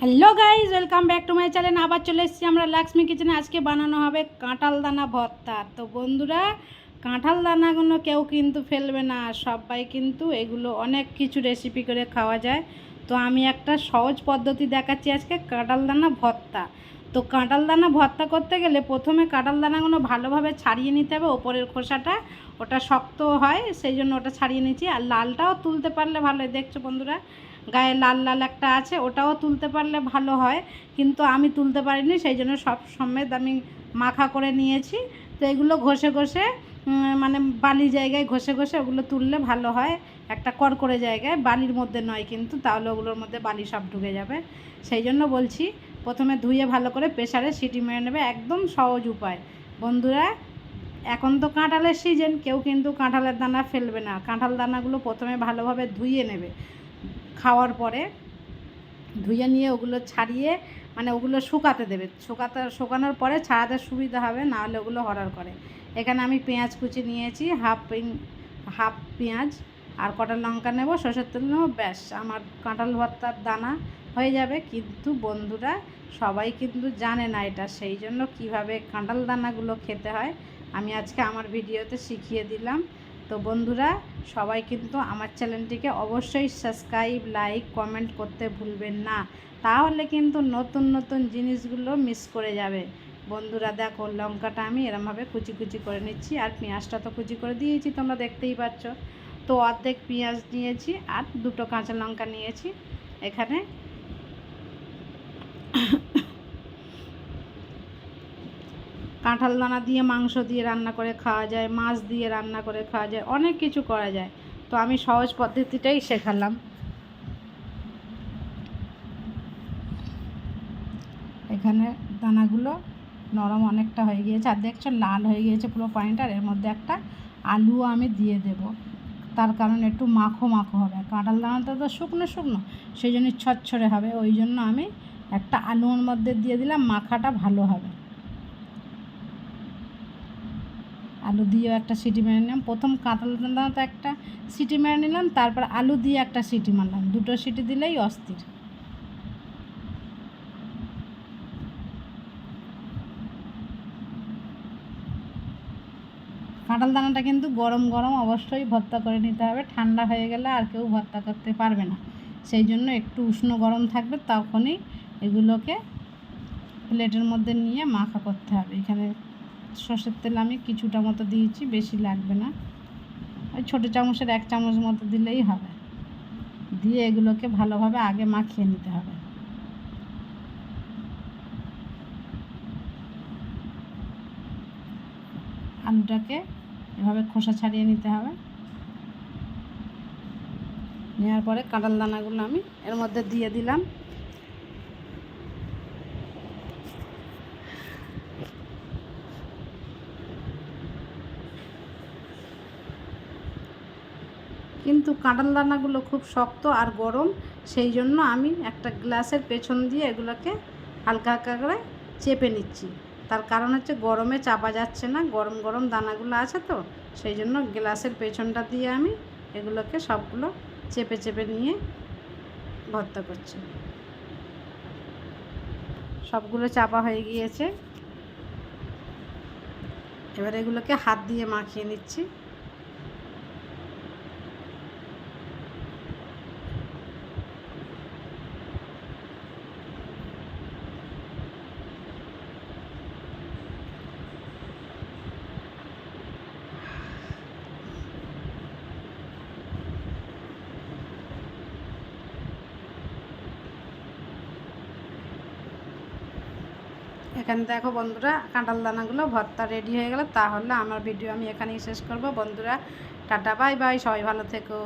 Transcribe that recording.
Hello guys, welcome back to my channel. আবার চলে এসেছি আমরা লক্ষ্মী কিচেনে। আজকে বানানো হবে কাঁঠাল দানা ভর্তা। তো বন্ধুরা, কাঁঠাল দানাগুলো কেউ কিন্তু ফেলবে না, সবাই কিন্তু এগুলো অনেক কিছু রেসিপি করে খাওয়া যায়। তো আমি একটা সহজ পদ্ধতি দেখাচ্ছি আজকে, কাঁঠাল দানা ভর্তা। তো কাঁঠাল দানা ভর্তা করতে গেলে প্রথমে কাঁঠাল দানাগুলো ভালোভাবে ছাড়িয়ে নিতে হবে, ওপরের খোসাটা, ওটা শক্ত হয় সেই জন্য ওটা ছাড়িয়ে নিচ্ছি। আর লালটাও তুলতে পারলে ভালো হয়। দেখছো বন্ধুরা, গায়ে লাল লাল একটা আছে, ওটাও তুলতে পারলে ভালো হয়, কিন্তু আমি তুলতে পারিনি, সেই জন্য সব সমেত আমি মাখা করে নিয়েছি। তো এগুলো ঘষে ঘষে মানে বালি জায়গায় ঘষে ঘষে ওগুলো তুললে ভালো হয়, একটা কড়কড়ে জায়গায়, বালির মধ্যে নয় কিন্তু, তাহলে ওগুলোর মধ্যে বালি সব ঢুকে যাবে। সেই জন্য বলছি, প্রথমে ধুয়ে ভালো করে প্রেসারে সিটি মেরে নেবে, একদম সহজ উপায়। বন্ধুরা, এখন তো কাঁঠালের সিজন, কেউ কিন্তু কাঁঠালের দানা ফেলবে না। কাঁঠাল দানাগুলো প্রথমে ভালোভাবে ধুয়ে নেবে, খাওয়ার পরে ধুয়ে নিয়ে ওগুলো ছাড়িয়ে মানে ওগুলো শুকাতে দেবে, শুকানোর পরে ছাড়াতে সুবিধা হবে, নাহলে ওগুলো হরহর করে। এখানে আমি পেঁয়াজ কুচি নিয়েছি, হাফ পেঁয়াজ, আর কটা লঙ্কা নেব, সরষের তেল নেব, ব্যাস আমার কাঁঠাল ভর্তার দানা হয়ে যাবে। কিন্তু বন্ধুরা, সবাই কিন্তু জানে না এটা, সেই জন্য কীভাবে কাঁঠাল দানাগুলো খেতে হয় আমি আজকে আমার ভিডিওতে শিখিয়ে দিলাম। তো বন্ধুরা, সবাই কিন্তু আমার চ্যানেলটিকে অবশ্যই সাবস্ক্রাইব, লাইক, কমেন্ট করতে ভুলবেন না, তাহলে কিন্তু নতুন নতুন জিনিসগুলো মিস করে যাবে। বন্ধুরা দেখো, লঙ্কাটা আমি এরমভাবে কুচি কুচি করে নিচ্ছি, আর পেঁয়াজটা তো কুচি করে দিয়েছি, তোমরা দেখতেই পাচ্ছ। তো অর্ধেক পেঁয়াজ নিয়েছি আর দুটো কাঁচা লঙ্কা নিয়েছি। এখানে কাঁঠাল দানা দিয়ে মাংস দিয়ে রান্না করে খাওয়া যায়, মাছ দিয়ে রান্না করে খাওয়া যায়, অনেক কিছু করা যায়। তো আমি সহজ পদ্ধতিটাই শেখালাম। এখানে দানাগুলো নরম অনেকটা হয়ে গিয়েছে, আর দেখছো লাল হয়ে গিয়েছে পুরো পানিটা। এর মধ্যে একটা আলু আমি দিয়ে দেব, তার কারণ একটু মাখো মাখো হবে। কাঁঠাল দানাটা তো শুকনো শুকনো, সেই জন্য ছড়ছড়ে হবে, ওই জন্য আমি একটা আলুর মধ্যে দিয়ে দিলাম, মাখাটা ভালো হবে। আলু দিয়েও একটা সিটি মেরে নিলাম, প্রথম কাঁঠাল দানাতে একটা সিটি মেরে নিলাম, তারপর আলু দিয়ে একটা সিটি মারলাম, দুটো সিটি দিলেই অস্থির। কাঁঠাল দানাটা কিন্তু গরম গরম অবশ্যই ভর্তা করে নিতে হবে, ঠান্ডা হয়ে গেলে আর কেউ ভর্তা করতে পারবে না। সেই জন্য একটু উষ্ণ গরম থাকবে, তখনই এগুলোকে প্লেটের মধ্যে নিয়ে মাখা করতে হবে। এখানে সর্ষের তেল আমি কিছুটা মতো দিয়েছি, বেশি লাগবে না, ওই ছোটো চামচের 1 চামচ মতো দিলেই হবে। দিয়ে এগুলোকে ভালোভাবে আগে মাখিয়ে নিতে হবে। আলুটাকে এভাবে খোসা ছাড়িয়ে নিতে হবে। নেওয়ার পরে কাঁঠাল দানাগুলো আমি এর মধ্যে দিয়ে দিলাম। কিন্তু কাঁঠাল দানাগুলো খুব শক্ত আর গরম, সেই জন্য আমি একটা গ্লাসের পেছন দিয়ে এগুলোকে হালকা হালকা করে চেপে নিচ্ছি। তার কারণ হচ্ছে গরমে চাপা যাচ্ছে না, গরম গরম দানাগুলো আছে তো, সেই জন্য গ্লাসের পেছনটা দিয়ে আমি এগুলোকে সবগুলো চেপে চেপে নিয়ে ভর্তা করছি। সবগুলো চাপা হয়ে গিয়েছে, এবার এগুলোকে হাত দিয়ে মাখিয়ে নিচ্ছি। এখানে দেখো বন্ধুরা, কাঁঠাল দানাগুলো ভর্তা রেডি হয়ে গেল। তাহলে আমার ভিডিও আমি এখানেই শেষ করব। বন্ধুরা, টাটা, বাই বাই, সবাই ভালো থেকো।